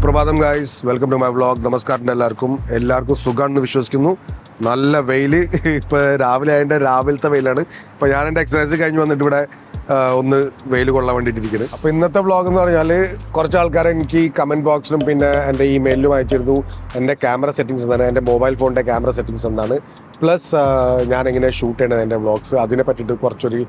സുപ്രഭാതം guys, welcome to my vlog. നമസ്കാരം എല്ലാവർക്കും സുഖമാണെന്ന് വിശ്വസിക്കുന്നു. നല്ല വെയിൽ ഇപ്പോൾ രാവിലെ ആയതിൻ്റെ രാവിലത്തെ വെയിലാണ്. ഇപ്പോൾ ഞാൻ എൻ്റെ എക്സസൈസ് കഴിഞ്ഞ് വന്നിട്ട് ഇവിടെ ഒന്ന് വെയിൽ കൊള്ളാൻ വേണ്ടിയിട്ടിരിക്കുന്നത്. അപ്പോൾ ഇന്നത്തെ വ്ളോഗ് എന്ന് പറഞ്ഞാൽ കുറച്ച് ആൾക്കാരെ എനിക്ക് കമൻറ്റ് ബോക്സിലും പിന്നെ എൻ്റെ ഇമെയിലിലും അയച്ചിരുന്നു എൻ്റെ ക്യാമറ സെറ്റിങ്സ് എന്താണ്, എൻ്റെ മൊബൈൽ ഫോണിൻ്റെ ക്യാമറ സെറ്റിങ്സ് എന്താണ്, പ്ലസ് ഞാനെങ്ങനെ ഷൂട്ട് ചെയ്യണത് എൻ്റെ വ്ളോഗ്സ്, അതിനെ പറ്റിയിട്ട് കുറച്ചൊരു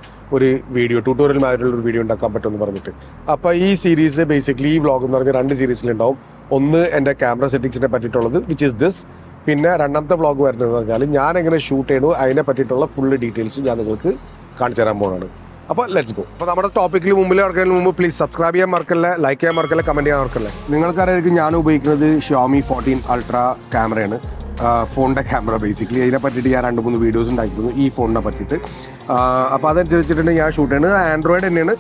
വീഡിയോ ട്യൂട്ടോറിയൽ മാതിരിയുള്ളൊരു വീഡിയോ ഉണ്ടാക്കാൻ പറ്റുമെന്ന് പറഞ്ഞിട്ട്. അപ്പോൾ ഈ സീരീസ് ബേസിക്കലി ഈ വ്ളോഗ് എന്ന് പറഞ്ഞാൽ 2 സീരീസിലുണ്ടാവും. ഒന്ന് എൻ്റെ ക്യാമറ സെറ്റിങ്സിനെ പറ്റിയിട്ടുള്ളത്, വിച്ച് ഈസ് ദിസ്. പിന്നെ രണ്ടാമത്തെ വ്ളോഗ് വരുന്നതെന്ന് പറഞ്ഞാൽ ഞാൻ എങ്ങനെ ഷൂട്ട് ചെയ്യണു അതിനെ പറ്റിയിട്ടുള്ള ഫുള്ള് ഡീറ്റെയിൽസ് ഞാൻ നിങ്ങൾക്ക് കാണിച്ചു തരാൻ പോകുന്നതാണ്. അപ്പോൾ ലെറ്റ്സ് ഗോ. അപ്പോൾ നമ്മുടെ ടോപ്പിക്കിൽ കിടക്കുന്നതിന് മുമ്പ് പ്ലീസ് സബ്സ്ക്രൈബ് ചെയ്യാൻ മറക്കല്ലേ, ലൈക്ക് ചെയ്യാൻ മറക്കല്ലേ, കമൻറ്റ് ചെയ്യാൻ മറക്കല്ലേ. നിങ്ങൾക്കറിയായിരിക്കും ഞാൻ ഉപയോഗിക്കുന്നത് Xiaomi 14 Ultra ക്യാമറയാണ്, ഫോണിൻ്റെ ക്യാമറ ബേസിക്കലി. അതിനെ പറ്റിയിട്ട് ഞാൻ 2-3 വീഡിയോസ് ഉണ്ടാക്കിയിരുന്നു ഈ ഫോണിനെ പറ്റിയിട്ട്. അപ്പോൾ അതനുസരിച്ചിട്ടുണ്ട് ഞാൻ ഷൂട്ട് ചെയ്യുന്നത്. ആൻഡ്രോയിഡ് തന്നെയാണ്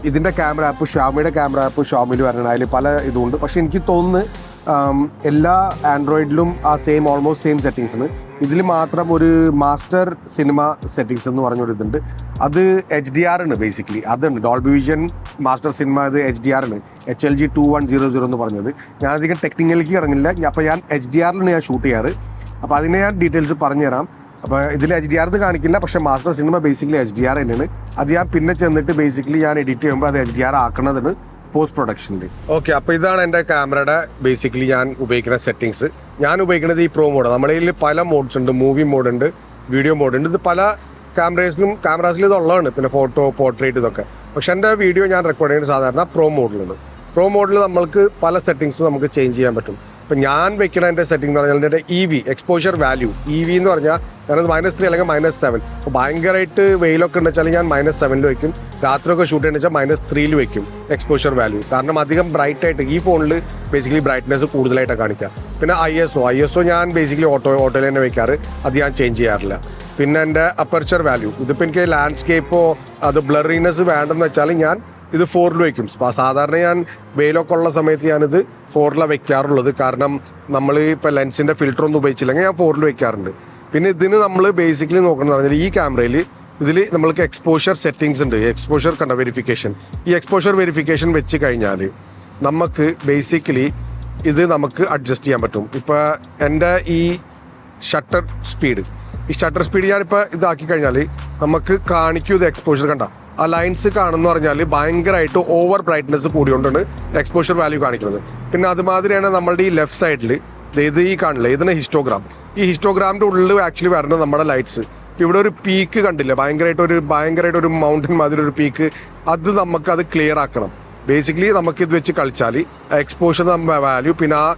ഇതിൻ്റെ ക്യാമറ ആപ്പ്. ഷാമിയുടെ ക്യാമറ ആപ്പ് ഷാമിയിൽ വരണം, അതിൽ പല ഇതുണ്ട്. പക്ഷേ എനിക്ക് തോന്നുന്നു എല്ലാ ആൻഡ്രോയിഡിലും ഓൾമോസ്റ്റ് സെയിം സെറ്റിങ്സാണ്. ഇതിൽ മാത്രം ഒരു മാസ്റ്റർ സിനിമ സെറ്റിങ്സ് എന്ന് പറഞ്ഞൊരിതുണ്ട്. അത് HDR ആണ് ബേസിക്കലി. അതുണ്ട് ഡോൾബി വിഷൻ മാസ്റ്റർ സിനിമ, അത് HDR ആണ്, HLG 2100 എന്ന് പറഞ്ഞത്. ഞാനധികം ടെക്നിക്കലിലേക്ക് ഇറങ്ങില്ല. അപ്പോൾ ഞാൻ HDR-ലാണ് ഞാൻ ഷൂട്ട് ചെയ്യാറ്. അപ്പോൾ അതിനെ ഞാൻ ഡീറ്റെയിൽസ് പറഞ്ഞുതരാം. അപ്പോൾ ഇതിൽ HDR കാണിക്കില്ല, പക്ഷേ മാസ്റ്റർ സിനിമ ബേസിക്കലി HDR തന്നെയാണ്. അത് ഞാൻ പിന്നെ ചെന്നിട്ട് ബേസിക്കലി ഞാൻ എഡിറ്റ് ചെയ്യുമ്പോൾ അത് HDR ആക്കണതാണ് പോസ്റ്റ് പ്രൊഡക്ഷനിൽ. ഓക്കെ, അപ്പോൾ ഇതാണ് എൻ്റെ ക്യാമറയുടെ ബേസിക്കലി ഞാൻ ഉപയോഗിക്കുന്ന സെറ്റിങ്സ്. ഞാൻ ഉപയോഗിക്കുന്നത് ഈ പ്രോ മോഡ്. നമ്മുടെ കയ്യിൽ പല മോഡ്സ് ഉണ്ട്, മൂവി മോഡ് ഉണ്ട്, വീഡിയോ മോഡ് ഉണ്ട്. ഇത് പല ക്യാമറാസിലും ഇതുള്ളതാണ്, പിന്നെ ഫോട്ടോ, പോർട്രേറ്റ് ഇതൊക്കെ. പക്ഷെ എൻ്റെ വീഡിയോ ഞാൻ റെക്കോർഡ് ചെയ്യുന്നത് സാധാരണ പ്രോ മോഡിലാണ്. പ്രോ മോഡിൽ നമ്മൾക്ക് പല സെറ്റിങ്സും നമുക്ക് ചേഞ്ച് ചെയ്യാൻ പറ്റും. ഇപ്പം ഞാൻ വെക്കുന്ന എൻ്റെ സെറ്റിംഗ് എന്ന് പറഞ്ഞാൽ എൻ്റെ EV എക്സ്പോഷർ വാല്യൂ, EV എന്ന് പറഞ്ഞാൽ ഞാനത് -3 അല്ലെങ്കിൽ -7. അപ്പോൾ ഭയങ്കരമായിട്ട് വെയിലൊക്കെ ഉണ്ടെന്ന് വെച്ചാൽ ഞാൻ -7 വെക്കും. രാത്രിയൊക്കെ ഷൂട്ട് ചെയ്യുന്ന വെച്ചാൽ -3 വെക്കും എക്സ്പോഷർ വാല്യൂ. കാരണം അധികം ബ്രൈറ്റ് ആയിട്ട് ഈ ഫോണിൽ ബേസിക്കലി ബ്രൈറ്റ്നെസ് കൂടുതലായിട്ടാണ് കാണിക്കുക. പിന്നെ ISO ഞാൻ ബേസിക്കലി ഓട്ടോയിൽ തന്നെ വെക്കാറ്, അത് ഞാൻ ചേഞ്ച് ചെയ്യാറില്ല. പിന്നെ എൻ്റെ അപ്പർച്ചർ വാല്യൂ, ഇതിപ്പോൾ എനിക്ക് ലാൻഡ്സ്കേപ്പോ അത് ബ്ലറിനെസ് വേണ്ടെന്ന് വെച്ചാൽ ഞാൻ ഇത് 4 വയ്ക്കും. സാധാരണ ഞാൻ വെയിലൊക്കെ ഉള്ള സമയത്ത് ഞാനിത് 4 വെക്കാറുള്ളത്. കാരണം നമ്മൾ ഇപ്പോൾ ലെൻസിൻ്റെ ഫിൽറ്റർ ഒന്നും ഉപയോഗിച്ചില്ലെങ്കിൽ ഞാൻ 4 വെക്കാറുണ്ട്. പിന്നെ ഇതിന് നമ്മൾ ബേസിക്കലി നോക്കണമെന്ന് പറഞ്ഞാൽ ഈ ക്യാമറയിൽ ഇതിൽ നമ്മൾക്ക് എക്സ്പോഷർ സെറ്റിങ്സ് ഉണ്ട്. Exposure verification. ഈ എക്സ്പോഷർ വെരിഫിക്കേഷൻ വെച്ച് കഴിഞ്ഞാൽ നമുക്ക് ബേസിക്കലി ഇത് നമുക്ക് അഡ്ജസ്റ്റ് ചെയ്യാൻ പറ്റും. ഇപ്പോൾ എൻ്റെ ഈ ഷട്ടർ സ്പീഡ് ഞാനിപ്പോൾ ഇതാക്കി കഴിഞ്ഞാൽ നമുക്ക് കാണിക്കും ഇത് എക്സ്പോഷർ കണ്ട ആ ലൈൻസ് കാണുമെന്ന് പറഞ്ഞാൽ ഭയങ്കരമായിട്ട് ഓവർ ബ്രൈറ്റ്നെസ് കൂടിയോണ്ടാണ് എക്സ്പോഷർ വാല്യൂ കാണിക്കുന്നത്. പിന്നെ അതുമാതിരിയാണ് നമ്മളുടെ ഈ ലെഫ്റ്റ് സൈഡിൽ ഇത് ഈ കാണില്ല, ഇതിന് ഹിസ്റ്റോഗ്രാം. ഈ ഹിസ്റ്റോഗ്രാമിൻ്റെ ഉള്ളിൽ ആക്ച്വലി വരുന്നത് നമ്മുടെ ലൈറ്റ്സ്. ഇവിടെ ഒരു പീക്ക് കണ്ടില്ല, ഭയങ്കരമായിട്ട് ഒരു മൗണ്ടൻ മാതിരി ഒരു പീക്ക്, അത് നമുക്കത് ക്ലിയർ ആക്കണം. ബേസിക്കലി നമുക്കിത് വെച്ച് കളിച്ചാൽ എക്സ്പോഷർ വാല്യൂ, പിന്നെ ആ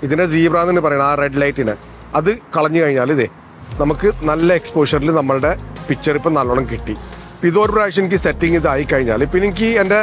ഇതിനെ സീബ്ര എന്ന് പറയുന്നത് ആ റെഡ് ലൈറ്റിനെ അത് കളഞ്ഞു കഴിഞ്ഞാൽ ഇതേ നമുക്ക് നല്ല എക്സ്പോഷറിൽ നമ്മളുടെ പിക്ചർ ഇപ്പം നല്ലോണം കിട്ടി. ഇതൊരു പ്രാവശ്യം എനിക്ക് സെറ്റിംഗ് ഇതായി കഴിഞ്ഞാൽ പിന്നെ എനിക്ക് എൻ്റെ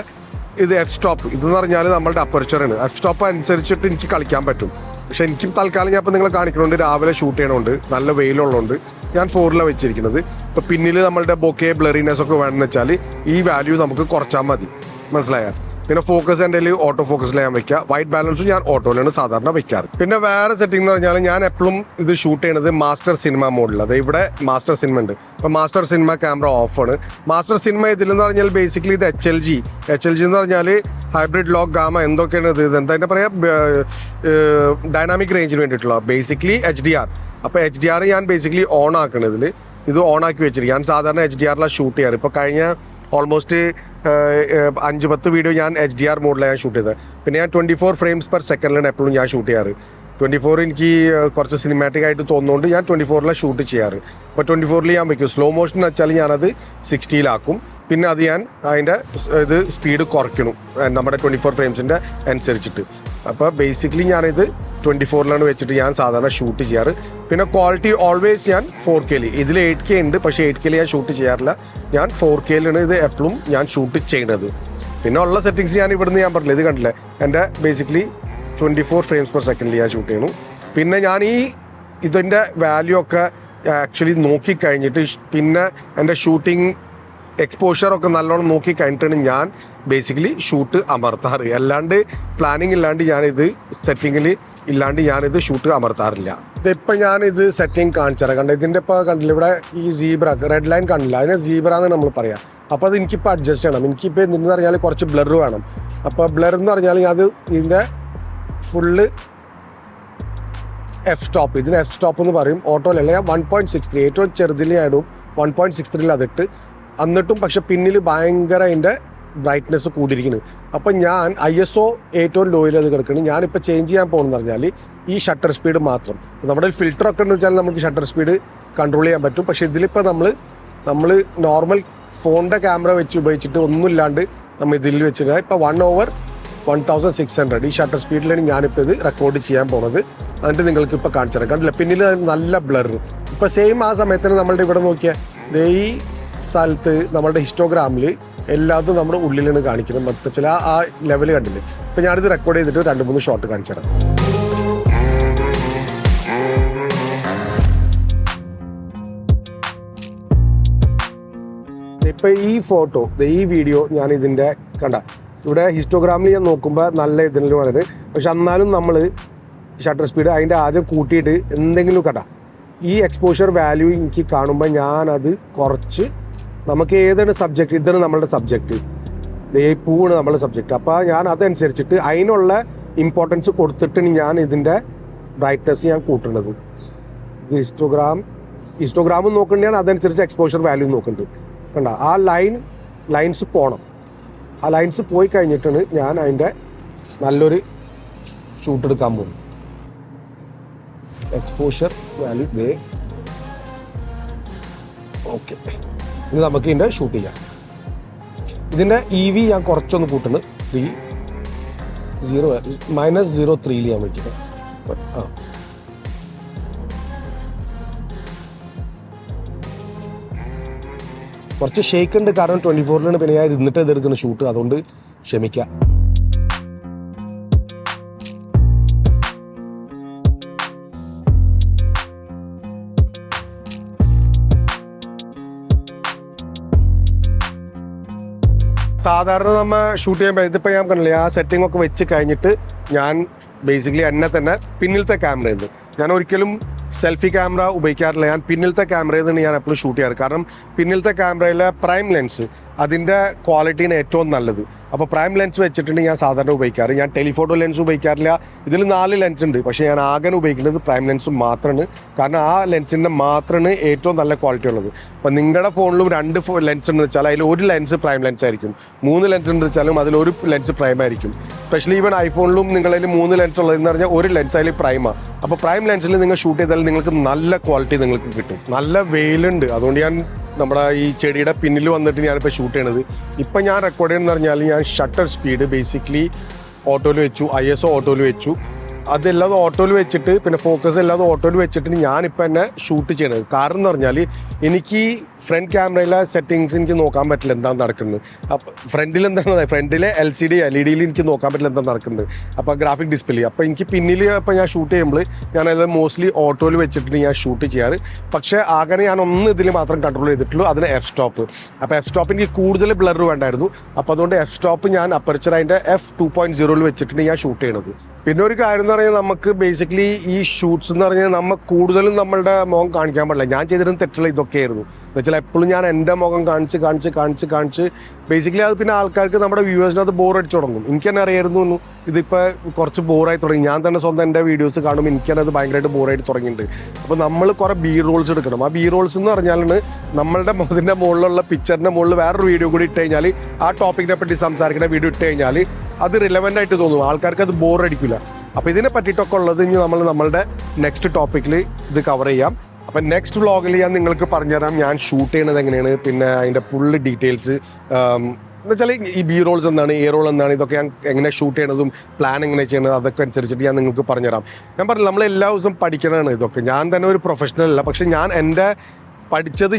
ഇത് F-സ്റ്റോപ്പ് ഇതെന്ന് പറഞ്ഞാൽ നമ്മളുടെ അപ്പർച്ചറാണ്. F-സ്റ്റോപ്പ് അനുസരിച്ചിട്ട് എനിക്ക് കളിക്കാൻ പറ്റും. പക്ഷെ എനിക്ക് തൽക്കാലം ഞാൻ ഇപ്പം നിങ്ങളെ കാണിക്കണോണ്ട് രാവിലെ ഷൂട്ട് ചെയ്യണോണ്ട് നല്ല വെയിലുള്ളതുകൊണ്ട് ഞാൻ 4 വെച്ചിരിക്കുന്നത്. ഇപ്പോൾ പിന്നിൽ നമ്മളുടെ ബൊക്കെ ബ്ലറിനെസ് ഒക്കെ വേണമെന്ന് വെച്ചാൽ ഈ വാല്യൂ നമുക്ക് കുറച്ചാൽ മതി, മനസ്സിലായാൽ. പിന്നെ ഫോക്കസ് എൻ്റെ ഓട്ടോ ഫോക്കസിൽ ഞാൻ വെക്കുക. വൈറ്റ് ബാലൻസും ഞാൻ ഓട്ടോയിലാണ് സാധാരണ വെക്കാറ്. പിന്നെ വേറെ സെറ്റിംഗ് എന്ന് പറഞ്ഞാൽ ഞാൻ എപ്പോഴും ഇത് ഷൂട്ട് ചെയ്യുന്നത് മാസ്റ്റർ സിനിമ മോഡിൽ. അത് ഇവിടെ മാസ്റ്റർ സിനിമ ഉണ്ട്. ഇപ്പോൾ മാസ്റ്റർ സിനിമ ക്യാമറ ഓഫാണ്. മാസ്റ്റർ സിനിമ ഇതിലെന്ന് പറഞ്ഞാൽ ബേസിക്കലി ഇത് HLG എന്ന് പറഞ്ഞാൽ ഹൈബ്രിഡ് ലോഗ് ഗാമ എന്തൊക്കെയാണ് ഇത് എന്താ പറയുക, ഡൈനാമിക് റേഞ്ചിന് വേണ്ടിയിട്ടുള്ള ബേസിക്കലി HDR. അപ്പോൾ HDR ഞാൻ ബേസിക്കലി ഓൺ ആക്കണതിൽ ഇത് ഓൺ ആക്കി വെച്ചിരിക്കും. ഞാൻ സാധാരണ HDR-ലാണ് ഷൂട്ട് ചെയ്യാറ്. ഇപ്പോൾ കഴിഞ്ഞ ഓൾമോസ്റ്റ് 5-10 വീഡിയോ ഞാൻ HDR മോഡിലാണ് ഞാൻ ഷൂട്ട് ചെയ്തത്. പിന്നെ ഞാൻ 24 ഫ്രെയിംസ് പെർ സെക്കൻഡിലാണ് എപ്പോഴും ഞാൻ ഷൂട്ട് ചെയ്യാറ്. 24 എനിക്ക് കുറച്ച് സിനിമാറ്റിക് ആയിട്ട് തോന്നുന്നതുകൊണ്ട് ഞാൻ 24 ഷൂട്ട് ചെയ്യാറ്. അപ്പോൾ 24 ഞാൻ വയ്ക്കും. സ്ലോ മോഷൻ വെച്ചാൽ ഞാനത് 60 പിന്നെ അത് ഞാൻ അതിൻ്റെ ഇത് സ്പീഡ് കുറയ്ക്കണം നമ്മുടെ 24 ഫ്രെയിംസിൻ്റെ അനുസരിച്ചിട്ട്. അപ്പോൾ ബേസിക്കലി ഞാനിത് 24 വെച്ചിട്ട് ഞാൻ സാധാരണ ഷൂട്ട് ചെയ്യാറ്. പിന്നെ ക്വാളിറ്റി ഓൾവേസ് ഞാൻ 4K. ഇതിൽ 8K ഉണ്ട്, പക്ഷേ 8K ഞാൻ ഷൂട്ട് ചെയ്യാറില്ല. ഞാൻ 4K ഇത് എപ്പോഴും ഞാൻ ഷൂട്ട് ചെയ്യുന്നത്. പിന്നെ ഉള്ള സെറ്റിങ്സ് ഞാൻ ഇവിടുന്ന് ഞാൻ പറഞ്ഞില്ല, ഇത് കണ്ടില്ലേ എൻ്റെ ബേസിക്കലി 24 ഫ്രെയിംസ് പെർ സെക്കൻഡിൽ ഞാൻ ഷൂട്ട് ചെയ്യുന്നു. പിന്നെ ഞാൻ ഇതിൻ്റെ വാല്യൂ ഒക്കെ ആക്ച്വലി നോക്കിക്കഴിഞ്ഞിട്ട് പിന്നെ എൻ്റെ ഷൂട്ടിങ് എക്സ്പോഷറൊക്കെ നല്ലോണം നോക്കി കഴിഞ്ഞിട്ടാണ് ഞാൻ ബേസിക്കലി ഷൂട്ട് അമർത്താറ്. അല്ലാണ്ട് പ്ലാനിങ് ഇല്ലാണ്ട് ഞാനിത് സെറ്റിങ്ങിൽ ഇല്ലാണ്ട് ഞാനിത് ഷൂട്ട് അമർത്താറില്ല. ഇതിപ്പോൾ ഞാനിത് സെറ്റിംഗ് കാണിച്ചാൽ കണ്ട ഇതിൻ്റെ ഇപ്പോൾ കണ്ടില്ല, ഇവിടെ ഈ റെഡ് ലൈൻ കണ്ടില്ല, അതിനെ സീബ്ര എന്ന് നമ്മൾ പറയാം. അപ്പോൾ അത് എനിക്കിപ്പോൾ അഡ്ജസ്റ്റ് ചെയ്യണം. എനിക്കിപ്പോൾ എന്തെന്ന് പറഞ്ഞാൽ കുറച്ച് ബ്ലർ വേണം. അപ്പോൾ ബ്ലർ എന്ന് പറഞ്ഞാൽ അത് ഇതിൻ്റെ ഫുള്ള് എഫ് സ്റ്റോപ്പ്, ഇതിന് എഫ് സ്റ്റോപ്പ് എന്ന് പറയും. ഓട്ടോയിലല്ല, ഞാൻ 1.63 ഏറ്റവും ചെറുതിലായിടും 1.63 അതിട്ട് എന്നിട്ടും, പക്ഷെ പിന്നിൽ ഭയങ്കര അതിൻ്റെ ബ്രൈറ്റ്നെസ് കൂടിയിരിക്കുന്നത്. അപ്പം ഞാൻ ISO ഏറ്റവും ലോയിൽ അത് കിടക്കുന്നത്. ഞാനിപ്പോൾ ചേഞ്ച് ചെയ്യാൻ പോകുന്നത് പറഞ്ഞാൽ ഈ ഷട്ടർ സ്പീഡ് മാത്രം. നമ്മുടെ ഫിൽറ്ററൊക്കെ എന്ന് വെച്ചാൽ നമുക്ക് ഷട്ടർ സ്പീഡ് കൺട്രോൾ ചെയ്യാൻ പറ്റും. പക്ഷേ ഇതിലിപ്പോൾ നമ്മൾ നോർമൽ ഫോണിൻ്റെ ക്യാമറ വെച്ച് ഉപയോഗിച്ചിട്ട് ഒന്നുമില്ലാണ്ട് നമ്മൾ ഇതിൽ വെച്ചിട്ട് ഇപ്പോൾ 1/1600 ഈ ഷട്ടർ സ്പീഡിലാണ് ഞാനിപ്പോൾ ഇത് റെക്കോർഡ് ചെയ്യാൻ പോകുന്നത്. എന്നിട്ട് നിങ്ങൾക്ക് ഇപ്പോൾ കാണിച്ചു തരാം. കണ്ടില്ല, പിന്നിൽ നല്ല ബ്ലർ. ഇപ്പോൾ സെയിം ആ സമയത്തിന് നമ്മളുടെ ഇവിടെ നോക്കിയാൽ ഈ സ്ഥലത്ത് നമ്മളുടെ ഹിസ്റ്റോഗ്രാമിൽ എല്ലാതും നമ്മുടെ ഉള്ളിലാണ് കാണിക്കുന്നത്. മൊത്തം ചില ആ ലെവൽ കണ്ടില്ലേ. ഇപ്പോൾ ഞാനിത് റെക്കോർഡ് ചെയ്തിട്ട് 2-3 ഷോട്ട് കാണിച്ചു തരാം. ഇപ്പോൾ ഈ ഫോട്ടോ, ഈ വീഡിയോ ഞാൻ ഇതിൻ്റെ കണ്ട ഇവിടെ ഹിസ്റ്റോഗ്രാമിൽ ഞാൻ നോക്കുമ്പോൾ നല്ല ഇതിൽ വളരെ, പക്ഷെ എന്നാലും നമ്മൾ ഷട്ടർ സ്പീഡ് അതിൻ്റെ ആദ്യം കൂട്ടിയിട്ട് എന്തെങ്കിലും കണ്ട ഈ എക്സ്പോഷർ വാല്യൂ എനിക്ക് കാണുമ്പോൾ ഞാനത് കുറച്ച്, നമുക്ക് ഏതാണ് സബ്ജക്റ്റ്, ഇതാണ് നമ്മളുടെ സബ്ജക്റ്റ്, ഈ പൂവാണ് നമ്മളുടെ സബ്ജക്റ്റ്. അപ്പോൾ ഞാൻ അതനുസരിച്ചിട്ട് അതിനുള്ള ഇമ്പോർട്ടൻസ് കൊടുത്തിട്ടാണ് ഞാൻ ഇതിൻ്റെ ബ്രൈറ്റ്നസ് ഞാൻ കൂട്ടുന്നത്. ഇത് ഹിസ്റ്റോഗ്രാമും നോക്കേണ്ടതാണ്, അതനുസരിച്ച് എക്സ്പോഷർ വാല്യൂ നോക്കുന്നുണ്ട്. കണ്ട ആ ലൈൻസ് പോകണം. ആ ലൈൻസ് പോയി കഴിഞ്ഞിട്ടാണ് ഞാൻ അതിൻ്റെ നല്ലൊരു ഷൂട്ട് എടുക്കാൻ പോകുന്നത്. എക്സ്പോഷർ വാല്യൂ ദേ. ഓക്കെ, ഇനി നമുക്ക് ഇതിൻ്റെ ഷൂട്ട് ചെയ്യാം. ഇതിൻ്റെ EV ഞാൻ കുറച്ചൊന്ന് കൂട്ടുന്നത് -0.3 ഞാൻ വയ്ക്കുന്നത്. ആ കുറച്ച് ഷേക്ക് ഉണ്ട്, കാരണം 24-ലാണ് പിന്നെ ഞാൻ ഇരുന്നിട്ട് ഇതെടുക്കുന്ന ഷൂട്ട്, അതുകൊണ്ട് ക്ഷമിക്കാം. സാധാരണ നമ്മൾ ഷൂട്ട് ചെയ്യുമ്പോൾ ഇതിപ്പോൾ ഞാൻ കണ്ടില്ലേ, ആ സെറ്റിംഗ് ഒക്കെ വെച്ച് കഴിഞ്ഞിട്ട് ഞാൻ ബേസിക്കലി എന്നെ തന്നെ പിന്നിലത്തെ ക്യാമറയിൽ നിന്ന്, ഞാൻ ഒരിക്കലും സെൽഫി ക്യാമറ ഉപയോഗിക്കാറില്ല. ഞാൻ പിന്നിലത്തെ ക്യാമറയിൽ നിന്ന് ഞാൻ എപ്പോഴും ഷൂട്ട് ചെയ്യാറ്. കാരണം പിന്നിലത്തെ ക്യാമറയിലെ പ്രൈം ലെൻസ് അതിൻ്റെ ക്വാളിറ്റിയാണ് ഏറ്റവും നല്ലത്. അപ്പോൾ പ്രൈം ലെൻസ് വെച്ചിട്ടുണ്ട് ഞാൻ സാധാരണ ഉപയോഗിക്കാറ്. ഞാൻ ടെലിഫോട്ടോ ലെൻസ് ഉപയോഗിക്കാറില്ല. ഇതിൽ 4 ലെൻസ് ഉണ്ട്, പക്ഷേ ഞാൻ ആകെ ഉപയോഗിക്കുന്നത് പ്രൈം ലെൻസ് മാത്രമാണ്. കാരണം ആ ലെൻസിൻ്റെ മാത്രമാണ് ഏറ്റവും നല്ല ക്വാളിറ്റി ഉള്ളത്. അപ്പോൾ നിങ്ങളുടെ ഫോണിലും 2 ലെൻസ് ഉണ്ടെന്ന് വെച്ചാൽ അതിൽ ഒരു ലെൻസ് പ്രൈം ലെൻസ് ആയിരിക്കും, 3 ലെൻസ് ഉണ്ടെന്ന് വെച്ചാലും അതിലൊരു ലെൻസ് പ്രൈം ആയിരിക്കും. സ്പെഷ്യലി ഈവൻ ഐഫോണിലും നിങ്ങളതിൽ 3 ലെൻസ് ഉള്ളതെന്ന് പറഞ്ഞാൽ ഒരു ലെൻസ് അതിൽ പ്രൈമാണ്. അപ്പോൾ പ്രൈം ലെൻസിൽ നിങ്ങൾ ഷൂട്ട് ചെയ്താൽ നിങ്ങൾക്ക് നല്ല ക്വാളിറ്റി നിങ്ങൾക്ക് കിട്ടും. നല്ല വെയിലുണ്ട്, അതുകൊണ്ട് ഞാൻ നമ്മുടെ ഈ ചെടിയുടെ പിന്നിൽ വന്നിട്ട് ഞാനിപ്പോൾ ഷൂട്ട് ചെയ്യണത്. ഇപ്പം ഞാൻ റെക്കോർഡ് ചെയ്യുന്നതെന്ന് പറഞ്ഞാൽ ഞാൻ ഷട്ടർ സ്പീഡ് ബേസിക്കലി ഓട്ടോയിൽ വെച്ചു, ISO ഓട്ടോയിൽ വെച്ചു. അതെല്ലാം ഓട്ടോയിൽ വെച്ചിട്ട് പിന്നെ ഫോക്കസ് എല്ലാം ഓട്ടോയിൽ വെച്ചിട്ട് ഞാനിപ്പോൾ എന്നെ ഷൂട്ട് ചെയ്യണത്. കാരണം എന്ന് പറഞ്ഞാൽ എനിക്ക് ഫ്രണ്ട് ക്യാമറയിലെ സെറ്റിങ്സ് എനിക്ക് നോക്കാൻ പറ്റില്ല എന്താണ് നടക്കുന്നത്. അപ്പോൾ ഫ്രണ്ടിലെ LCD LED എനിക്ക് നോക്കാൻ പറ്റില്ല എന്താണ് നടക്കുന്നത്. അപ്പോൾ ഗ്രാഫിക് ഡിസ്പ്ലേ, അപ്പോൾ എനിക്ക് പിന്നിൽ ഇപ്പോൾ ഞാൻ ഷൂട്ട് ചെയ്യുമ്പോൾ ഞാനത് മോസ്റ്റ്ലി ഓട്ടോയിൽ വെച്ചിട്ട് ഞാൻ ഷൂട്ട് ചെയ്യാറ്. പക്ഷേ ആകെ ഞാൻ ഒന്ന് ഇതിൽ മാത്രം കൺട്രോൾ ചെയ്തിട്ടുള്ളൂ, അതിന് F സ്റ്റോപ്പ്. അപ്പോൾ F സ്റ്റോപ്പ് എനിക്ക് കൂടുതൽ ബ്ലർ വേണ്ടായിരുന്നു. അപ്പോൾ അതുകൊണ്ട് F സ്റ്റോപ്പ് ഞാൻ അപ്പർച്ചർ അതിൻ്റെ F2.0 വെച്ചിട്ട് ഞാൻ ഷൂട്ട് ചെയ്യണത്. പിന്നെ ഒരു കാര്യം എന്ന് പറഞ്ഞാൽ നമുക്ക് ബേസിക്കലി ഈ ഷൂട്ട്സ് എന്ന് പറഞ്ഞാൽ നമ്മൾ കൂടുതലും നമ്മളുടെ മുഖം കാണിക്കാൻ പാടില്ല. ഞാൻ ചെയ്തിരുന്ന തെറ്റുള്ള ഇതൊക്കെയായിരുന്നു എന്ന് വെച്ചാൽ എപ്പോഴും ഞാൻ എൻ്റെ മുഖം കാണിച്ച് ബേസിക്കലി അത് പിന്നെ ആൾക്കാർക്ക് നമ്മുടെ വ്യൂവേഴ്സിന് അത് ബോർ അടിച്ചു തുടങ്ങും. എനിക്ക് തന്നെ അറിയായിരുന്നു ഇതിപ്പോൾ കുറച്ച് ബോറായി തുടങ്ങി. ഞാൻ തന്നെ സ്വന്തം എൻ്റെ വീഡിയോസ് കാണുമ്പോൾ എനിക്ക് തന്നെ അത് ഭയങ്കരമായിട്ട് ബോറായിട്ട് തുടങ്ങിയിട്ടുണ്ട്. അപ്പോൾ നമ്മൾ കുറേ റോൾസ് എടുക്കണം. ആ റോൾസ് എന്ന് പറഞ്ഞാലാണ് നമ്മളുടെ മുഖത്തിൻ്റെ മുകളിലുള്ള പിക്ചറിൻ്റെ മുകളിൽ വേറൊരു വീഡിയോ കൂടി ഇട്ട് കഴിഞ്ഞാൽ, ആ ടോപ്പിക്കിനെ പറ്റി സംസാരിക്കുന്ന വീഡിയോ ഇട്ട് കഴിഞ്ഞാൽ അത് റിലവൻ്റ് ആയിട്ട് തോന്നും, ആൾക്കാർക്ക് അത് ബോർ അടിക്കില്ല. അപ്പോൾ ഇതിനെ പറ്റിയിട്ടൊക്കെ ഉള്ളത് ഇനി നമ്മളുടെ നെക്സ്റ്റ് ടോപ്പിക്കിൽ ഇത് കവർ ചെയ്യാം. അപ്പം നെക്സ്റ്റ് വ്ളോഗിൽ ഞാൻ നിങ്ങൾക്ക് പറഞ്ഞുതരാം ഞാൻ ഷൂട്ട് ചെയ്യണത് എങ്ങനെയാണ്, പിന്നെ അതിൻ്റെ ഫുള്ള് ഡീറ്റെയിൽസ് എന്ന് വെച്ചാൽ ഈ റോൾസ് എന്താണ്, റോൾ എന്താണ്, ഇതൊക്കെ ഞാൻ എങ്ങനെ ഷൂട്ട് ചെയ്യണതും പ്ലാൻ എങ്ങനെ ചെയ്യണത് അതൊക്കെ അനുസരിച്ചിട്ട് ഞാൻ നിങ്ങൾക്ക് പറഞ്ഞുതരാം. ഞാൻ പറഞ്ഞില്ല, നമ്മൾ എല്ലാ ദിവസവും പഠിക്കണതാണ് ഇതൊക്കെ. ഞാൻ തന്നെ ഒരു പ്രൊഫഷണൽ അല്ല, പക്ഷേ ഞാൻ പഠിച്ചത്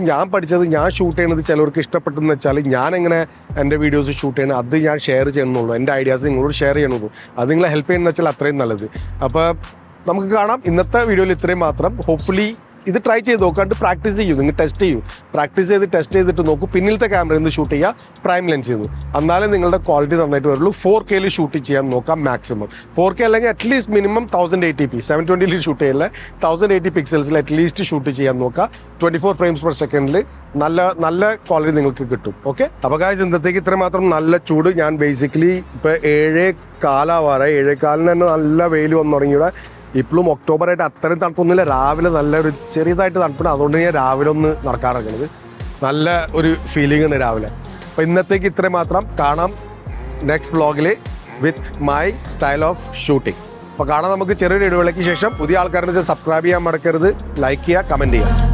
ഞാൻ ഷൂട്ട് ചെയ്യണത് ചിലവർക്ക് ഇഷ്ടപ്പെട്ടെന്ന് വെച്ചാൽ ഞാൻ എങ്ങനെ എൻ്റെ വീഡിയോസ് ഷൂട്ട് ചെയ്യണം അത് ഞാൻ ഷെയർ ചെയ്യണമെന്നുള്ളൂ. എൻ്റെ ഐഡിയാസ് നിങ്ങളോട് ഷെയർ ചെയ്യണത്, അത് നിങ്ങളെ ഹെൽപ്പ് ചെയ്യുന്നത് വെച്ചാൽ അത്രയും നല്ലത്. അപ്പോൾ നമുക്ക് കാണാം. ഇന്നത്തെ വീഡിയോയിൽ ഇത്രയും മാത്രം. ഹോപ്പ്ഫുള്ളി ഇത് ട്രൈ ചെയ്ത് നോക്കാണ്ട് പ്രാക്ടീസ് ചെയ്യൂ, നിങ്ങൾ ടെസ്റ്റ് ചെയ്തിട്ട് നോക്കൂ. പിന്നിലത്തെ ക്യാമറയിൽ നിന്ന് ഷൂട്ട് ചെയ്യുക, പ്രൈം ലെൻസിൽ നിന്ന്. എന്നാലേ നിങ്ങളുടെ ക്വാളിറ്റി നന്നായിട്ട് വരുള്ളൂ. 4K ഷൂട്ട് ചെയ്യാൻ നോക്കാം മാക്സിമം. 4K അല്ലെങ്കിൽ അറ്റ്ലീസ്റ്റ് മിനിമം 1080p 720 ഷൂട്ട് ചെയ്യില്ല, 1080 പിക്സൽസിൽ അറ്റ്ലീസ്റ്റ് ഷൂട്ട് ചെയ്യാൻ നോക്കുക. 24 frames per second നല്ല ക്വാളിറ്റി നിങ്ങൾക്ക് കിട്ടും. ഓക്കെ, അപ്പോൾ ഗായ്സ് ഇന്നത്തേക്ക് ഇത്ര മാത്രം. നല്ല ചൂട്. ഞാൻ ബേസിക്കലി ഇപ്പോൾ 7:15 7:15 തന്നെ നല്ല വെയിൽ വന്നു തുടങ്ങിയുടെ. ഇപ്പോഴും ഒക്ടോബറായിട്ട് അത്രയും തണുപ്പൊന്നുമില്ല. രാവിലെ നല്ലൊരു ചെറിയതായിട്ട് തണുപ്പുണ്ട്. അതുകൊണ്ട് ഞാൻ രാവിലെ ഒന്ന് നടക്കാറൊക്കെയുള്ളത്. നല്ല ഒരു ഫീലിംഗ് ഉണ്ട് രാവിലെ. അപ്പോൾ ഇന്നത്തേക്ക് ഇത്ര മാത്രം. കാണാം നെക്സ്റ്റ് വ്ളോഗിൽ with my style of shooting. അപ്പോൾ കാണാം നമുക്ക് ചെറിയൊരു ഇടവേളയ്ക്ക് ശേഷം. പുതിയ ആൾക്കാരുടെ സബ്സ്ക്രൈബ് ചെയ്യാൻ മറക്കരുത്, ലൈക്ക് ചെയ്യുക, കമൻറ്റ് ചെയ്യുക.